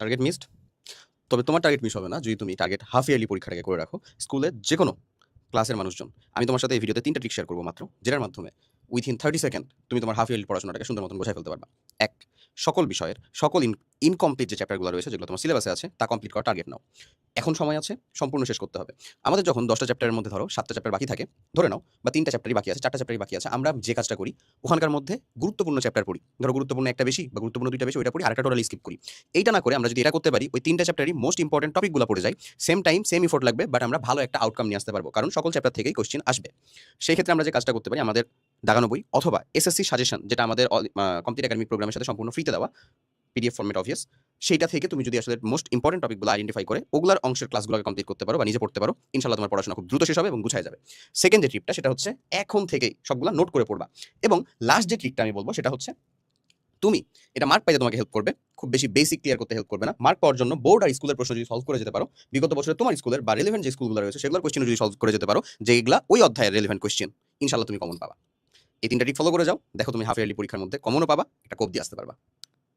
Target missed. তবে তোমার target miss হবে না যদি তুমি টার্গেট হাফ ইয়ারলি পরীক্ষাটাকে করে রাখো। স্কুলের যেকোনো ক্লাসের মানুষজন, আমি তোমার সাথে এই ভিডিওতে ৩টা ট্রিক শেয়ার করব মাত্র, যেটার মাধ্যমে উইথিন 30 সেকেন্ড তুমি তোমার হাফ ইয়ারলি পড়াশোনাটাকে সুন্দর মতন গোছায় ফেলতে পারবা। ১, সকল বিষয়ের সকল ইনকমপ্লিট যে চ্যাপ্টারগুলো রয়েছে, যেগুলো তোমার সিলেবাসে আছে, তা কমপ্লিট করার টার্গেট নাও। এখন সময় আছে, সম্পূর্ণ শেষ করতে হবে। আমাদের যখন 10টা চ্যাপ্টারের মধ্যে ধরো 7টা চ্যাপ্টার বাকি থাকে, ধরে নাও, বা 3টা চ্যাপ্টারই বাকি আছে, 4টা চ্যাপ্টারই বাকি আছে, আমরা যে কাজটা করি, ওখানকার মধ্যে গুরুত্বপূর্ণ চ্যাপ্টার পড়ি। ধরো গুরুত্বপূর্ণ একটা বেশি বা গুরুত্বপূর্ণ 2টা বেশি, ওইটা পড়ি, আরেকটা টোটালি স্কিপ করি। এইটা না করে আমরা যদি এটা করতে পারি, ওই 3টা চ্যাপ্টারই মোস্ট ইম্পর্টেন্ট টপিকগুলো পড়ে যাই, সেম টাইম সেম এফোর্ট লাগবে, বাট আমরা ভালো একটা আউটকাম নিয়ে আসতে পারবো, কারণ সকল চ্যাপ্টার থেকেই কোশ্চেন আসবে। সেই ক্ষেত্রে আমরা যে কাজটা করতে পারি, আমাদের দাগানো বই অথবা এসএসসি সাজেশন, যেটা আমাদের কমপ্লিট একাডেমিক প্রোগ্রামের সাথে সম্পূর্ণ ফ্রিতে দেওয়া, পিডিএফ ফরম্যাট অবভিয়াস, সেইটা থেকে তুমি যদি আসলে মোস্ট ইম্পর্টেন্ট টপিকগুলো আইডেন্টিফাই করে ওগুলার অংশের ক্লাসগুলোকে কমপ্লিট করতে পারো বা নিজে পড়তে পারো, ইনশাআল্লাহ তোমার পড়াশোনা খুব দ্রুত শেষ হবে এবং গুছায় যাবে। সেকেন্ড যে ট্রিপটা, সেটা হচ্ছে এখন থেকেই সবগুলা নোট করে পড়বা। এবং লাস্ট যে ট্রিকটা আমি বলবো, সেটা হচ্ছে তুমি এটা মার্ক পাইতে তোমাকে হেল্প করবে, খুব বেশি বেসিক ক্লিয়ার করতে হেল্প করবে না। মার্ক পাওয়ার জন্য বোর্ড আর স্কুলের প্রশ্ন যদি সলভ করে যেতে পারো, বিগত বছরে তোমার স্কুলের বা রেলেভেন্ট যে স্কুলগুলো রয়েছে সেগুলোর কোশ্চেন যদি সলভ করে যেতে পারো, যেগুলা ওই অধ্যায়ের রেলেভেন্ট কোশ্চেন, ইনশাআল্লাহ তুমি কমন পাবা। এই 3টা ট্রিক ফলো করে যাও, দেখো তুমি হাফ ইয়ারলি পরীক্ষার মধ্যে কমনও পাবা, একটা কোপ দিয়ে আসতে পারবা।